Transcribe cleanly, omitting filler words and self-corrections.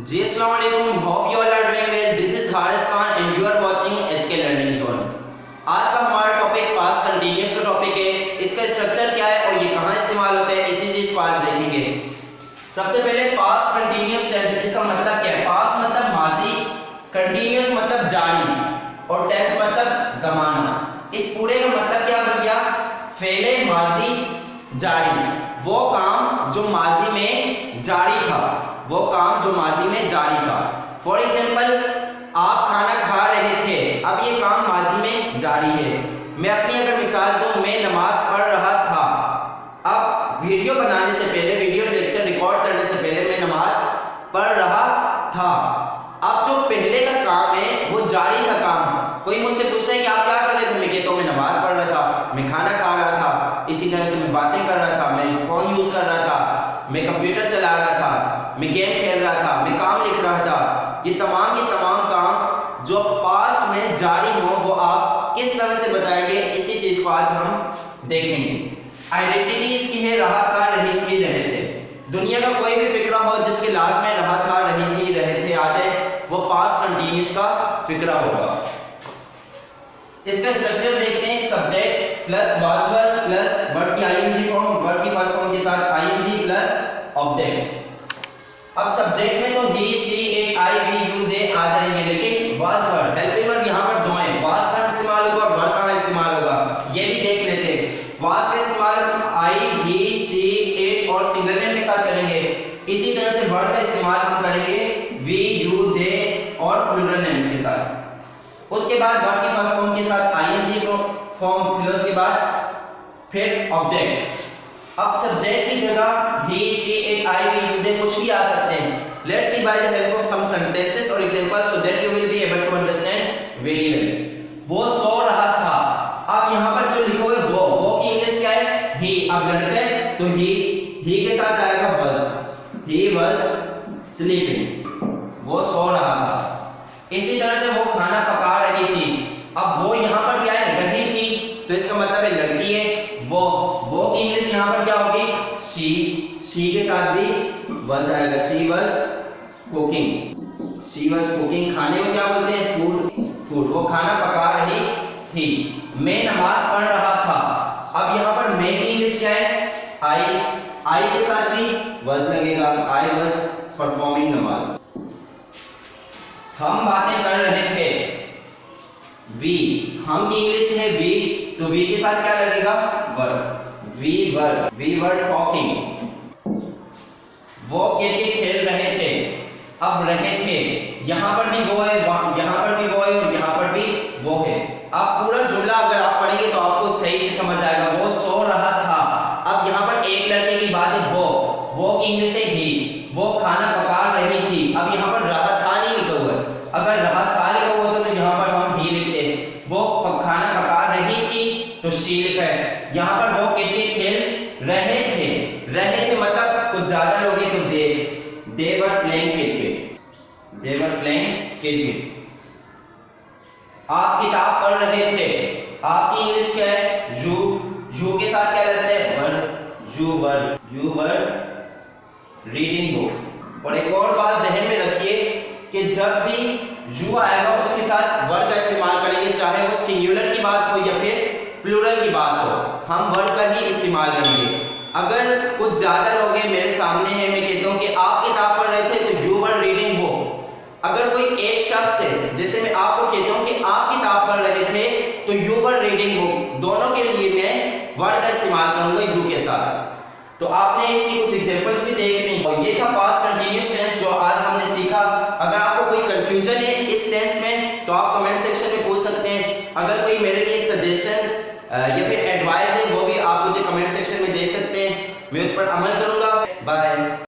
जी अस्सलाम वालेकुम, hope you all are doing well. This is Haris Khan and you are watching HK learning zone. आज का हमारा टॉपिक पास्ट कंटीन्यूअस का टॉपिक है। इसका स्ट्रक्चर क्या है और ये कहाँ इस्तेमाल होता है, इसी चीज को आज देखेंगे। सबसे पहले पास्ट कंटीन्यूअस टेंस, इसका मतलब क्या है। पास्ट मतलब माजी, कंटीन्यूअस मतलब जारी और टेंस मतलब जमाना। इस पूरे का मतलब क्या बन गया, फेले माजी जारी, वो काम जो माजी में जारी था, वो काम जो माजी में जारी था। फॉर एग्जाम्पल, आप खाना खा रहे थे, अब ये काम माजी में जारी है। मैं अपनी अगर मिसाल दूं, मैं नमाज पढ़ रहा था। अब वीडियो बनाने से पहले, वीडियो लेक्चर रिकॉर्ड करने से पहले मैं नमाज पढ़ रहा था। अब जो पहले का काम है वो जारी का काम। कोई मुझसे पूछता है कि आप क्या कर रहे थे, मैं कहता हूं मैं नमाज पढ़ रहा था, मैं खाना खा रहा था, इसी तरह से मैं बातें कर रहा था, मैं फोन यूज कर रहा था, मैं कंप्यूटर चला रहा था, मैं गेम खेल रहा था, मैं काम लिख रहा था। ये तमाम काम जो पास्ट में जारी हो वो आप किस तरह से बताएंगे, इसी चीज को आज हम देखेंगे। आइडेंटिटी इसकी है रहा था, रही थी, रहे थे। दुनिया का कोई भी फिक्रा हो जिसके लास्ट में रहा था, रही थी, रहे थे आ जाए, वो पास्ट कंटीन्यूअस का फिक्रा होगा। इसका स्ट्रक्चर देखते हैं। Subject plus was verb plus verb की आईएनजी फॉर्म, वर्ब की फर्स्ट फॉर्म के साथ आईएनजी प्लस ऑब्जेक्ट। अब सब्जेक्ट में तो he, she, it, I, we, you, they आ जाएंगे, लेकिन वाज वर्ब, हेल्पिंग वर्ब यहां पर दो हैं। वाज का इस्तेमाल होगा और वर्ब का इस्तेमाल होगा, ये भी देख लेते हैं। वाज का इस्तेमाल हम आई, ही, शी, इट और सिंगल नेम के साथ करेंगे। इसी तरह से वर्ब का इस्तेमाल हम करेंगे वी, यू, दे और प्लूरल नेम्स के साथ। उसके बाद वर्ब की फर्स्ट फॉर्म के साथ आईएनजी फॉर्म, फिर उसके बाद फिर ऑब्जेक्ट। अब सब्जेक्ट की जगह he, she, it, I, we, you, they कुछ भी आ सकते हैं। Let's see by the help of some sentences और examples so that you will be able to understand very well. वो सो रहा था। अब यहां पर जो लिखा हुआ है वो की इंग्लिश क्या है, ही। अब लड़का है तो ही के साथ आएगा वाज, ही वाज स्लीपिंग, वो सो रहा था। इसी तरह से वो खाना पका रही थी। अब वो यहां पर क्या है, रही थी, तो इसका मतलब है लड़की है। वो की इंग्लिश यहां पर क्या होगी, शी के साथ भी वाज आएगा, she was cooking, she was cooking. खाने को क्या बोलते हैं, फूड। वो खाना पका रही थी। मैं नमाज पढ़ रहा था। अब यहां पर मैं की इंग्लिश क्या है, आई के साथ भी वाज लगेगा, आई वाज परफॉर्मिंग नमाज। हम बातें कर रहे थे, वी, हम की इंग्लिश है वी, तो वी के साथ क्या लगेगा, वर्ब, वी वर टॉकिंग। वो क्रिकेट खेल रहे थे। अब रहे थे, यहां पर भी वो है, यहां पर भी वो है और यहां पर भी वो है। अब पूरा जुमला अगर आप पढ़ेंगे तो आपको सही से समझ आएगा। वो सो रहा था। अब यहां पर एक लड़के की बात है, वो की इंग्लिश है ही, वो खाना पका रही थी। अब यहां पर रहा था नहीं लिखा हुआ है, अगर रहा था लिखा हुआ तो यहां पर हम ही लिखते हैं। वो खाना पका रही थी तो शी लिखा है। यहां पर वो क्रिकेट खेल रहे थे, मतलब कुछ ज्यादा लोग हैं तो दे वर प्लेइंग क्रिकेट। आप किताब पढ़ रहे थे। आपकी इंग्लिश क्या है, यू के साथ क्या लगता है, verb, you were reading book. और एक और बात जहन में रखिए कि जब भी यू आएगा उसके साथ वर्ब का इस्तेमाल करेंगे, चाहे वो सिंगुलर की बात हो या फिर प्लूरल की बात हो, हम वर्ब का ही इस्तेमाल करेंगे। अगर कुछ ज्यादा लोग हैं, मेरे सामने हैं, मैं कहता हूं कि आप किताब पढ़ रहे थे तो यू वर रीडिंग बुक। अगर कोई एक शख्स है, जैसे मैं आपको कहता हूं कि आप किताब पढ़ रहे थे तो यू वर रीडिंग बुक, दोनों के लिए मैं वर्ब का इस्तेमाल करूंगा यू के साथ। तो आपने इसकी कुछ एग्जांपल्स भी देख ली और ये था पास्ट कंटीन्यूअस टेंस जो आज हमने सीखा। अगर आपको कोई कंफ्यूजन है इस टेंस में तो आप कमेंट सेक्शन में पूछ सकते हैं। अगर कोई मेरे लिए सजेशन या फिर एडवाइस है वो भी आप मुझे कमेंट सेक्शन में दे सकते हैं, मैं उस पर अमल करूंगा। बाय।